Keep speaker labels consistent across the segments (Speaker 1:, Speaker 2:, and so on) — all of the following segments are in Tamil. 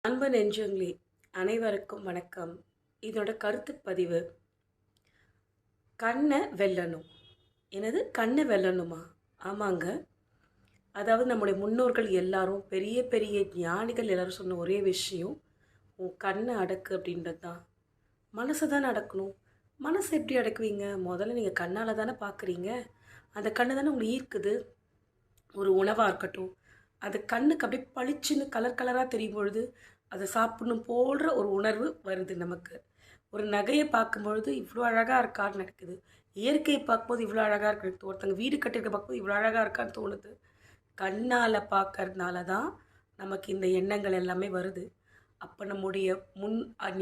Speaker 1: அன்பு நெஞ்சங்களே, அனைவருக்கும் வணக்கம். இதோட கருத்து பதிவு, கண்ணை வெல்லணும். என்னது கண்ணை வெல்லணுமா? ஆமாங்க. அதாவது நம்முடைய முன்னோர்கள் எல்லாரும், பெரிய பெரிய ஞானிகள் எல்லாரும் சொன்ன ஒரே விஷயம், உன் கண்ணை அடக்கு அப்படின்றது தான். மனசை தானே அடக்கணும். மனசை எப்படி அடக்குவீங்க? முதல்ல நீங்கள் கண்ணால் தானே பார்க்குறீங்க. அந்த கண்ணு தானே உங்களை ஈர்க்குது. ஒரு உணவாக இருக்கட்டும், அது கண்ணுக்கு அப்படியே பளிச்சுன்னு கலர் கலராக தெரியும் பொழுது அதை சாப்பிடணும் போன்ற ஒரு உணர்வு வருது நமக்கு. ஒரு நகையை பார்க்கும்பொழுது இவ்வளோ அழகாக இருக்கான்னு நடக்குது. இயற்கையை பார்க்கும்போது இவ்வளோ அழகாக இருக்குது. ஒருத்தங்க வீடு கட்டியிருக்க பார்க்கும்போது இவ்வளோ அழகாக இருக்கான்னு தோணுது. கண்ணால் பார்க்கறதுனால தான் நமக்கு இந்த எண்ணங்கள் எல்லாமே வருது. அப்போ நம்முடைய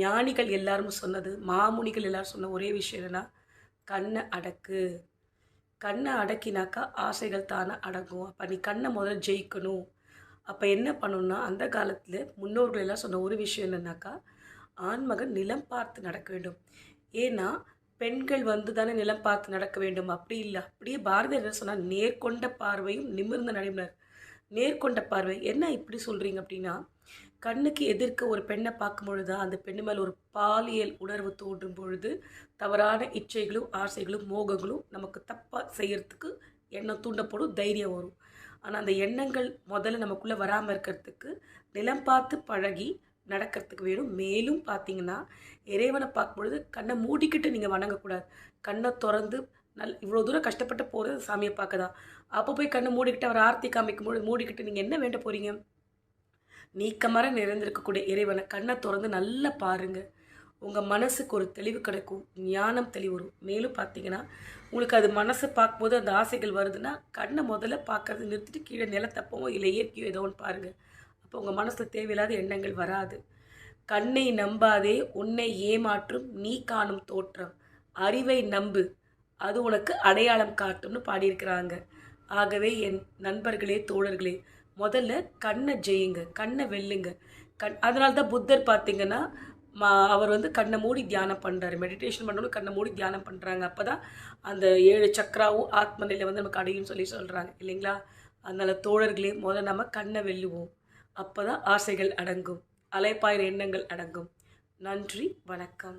Speaker 1: ஞானிகள் எல்லாரும் சொன்னது, மாமுனிகள் எல்லாரும் சொன்ன ஒரே விஷயம் என்னென்னா, கண்ணை அடக்கு. கண்ணை அடக்கினாக்கா ஆசைகள் தானே அடங்கும். அப்போ நீ கண்ணை முதல்ல ஜெயிக்கணும். அப்போ என்ன பண்ணணும்னா, அந்த காலத்தில் முன்னோர்கள் எல்லாம் சொன்ன ஒரு விஷயம் என்னன்னாக்கா, ஆண்மகன் நிலம் பார்த்து நடக்க வேண்டும். ஏன்னா பெண்கள் வந்து தானே நிலம் பார்த்து நடக்க வேண்டும். அப்படி இல்லை. அப்படியே பாரதியார் என்ன சொன்னால், நேர்கொண்ட பார்வையும் நிமிர்ந்த நடைமுறை. நேர்கொண்ட பார்வை என்ன இப்படி சொல்கிறீங்க அப்படின்னா, கண்ணுக்கு எதிர்க்க ஒரு பெண்ணை பார்க்கும் பொழுது அந்த பெண்ணு மேலே ஒரு பாலியல் உணர்வு தோன்றும் பொழுது தவறான இச்சைகளும் ஆசைகளும் மோகங்களும் நமக்கு தப்பாக செய்கிறதுக்கு எண்ணம் தூண்டப்படும், தைரியம் வரும். ஆனால் அந்த எண்ணங்கள் முதல்ல நமக்குள்ளே வராமல் இருக்கிறதுக்கு நிலம் பார்த்து பழகி நடக்கிறதுக்கு வேணும். மேலும் பார்த்தீங்கன்னா, இறைவனை பார்க்கும்பொழுது கண்ணை மூடிக்கிட்டு நீங்கள் வணங்கக்கூடாது. கண்ணை திறந்து இவ்வளோ தூரம் கஷ்டப்பட்டு போகிறது சாமியை பார்க்க தான். அப்போ போய் கண்ணை மூடிக்கிட்டு அவர் ஆர்த்தி காமிக்கும்போது மூடிக்கிட்டு நீங்கள் என்ன வேண்ட போகிறீங்க? நீக்கமர நிறைந்திருக்கக்கூடிய இறைவனை கண்ணை திறந்து நல்லா பாருங்கள். உங்கள் மனசுக்கு ஒரு தெளிவு கிடைக்கும், ஞானம் தெளிவு வரும். மேலும் பார்த்தீங்கன்னா, உங்களுக்கு அது மனசை பார்க்கும்போது அந்த ஆசைகள் வருதுன்னா, கண்ணை முதல்ல பார்க்கறது நிறுத்திட்டு கீழே நிலத்தப்பவோ இல்லை இயற்கையோ ஏதோ ஒன்று பாருங்கள். அப்போ உங்கள் மனசில் தேவையில்லாத எண்ணங்கள் வராது. கண்ணை நம்பாதே, உன்னை ஏமாற்றும் நீ காணும் தோற்றம், அறிவை நம்பு, அது உனக்கு அடையாளம் காட்டும்னு பாடியிருக்கிறாங்க. ஆகவே என் நண்பர்களே, தோழர்களே, முதல்ல கண்ணை ஜெயிங்க, கண்ணை வெல்லுங்க. அதனால தான் புத்தர் பார்த்தீங்கன்னா, அவர் வந்து கண்ணை மூடி தியானம் பண்ணுறாரு. மெடிடேஷன் பண்ணணும், கண்ணை மூடி தியானம் பண்ணுறாங்க. அப்போ தான் அந்த 7 சக்கராவும் ஆத்ம நிலை வந்து நமக்கு அடையும்னு சொல்லி சொல்கிறாங்க இல்லைங்களா? அதனால் தோழர்களே, முதல்ல நம்ம கண்ணை வெல்லுவோம். அப்போ தான் ஆசைகள் அடங்கும், அலைப்பாயிர எண்ணங்கள் அடங்கும். நன்றி, வணக்கம்.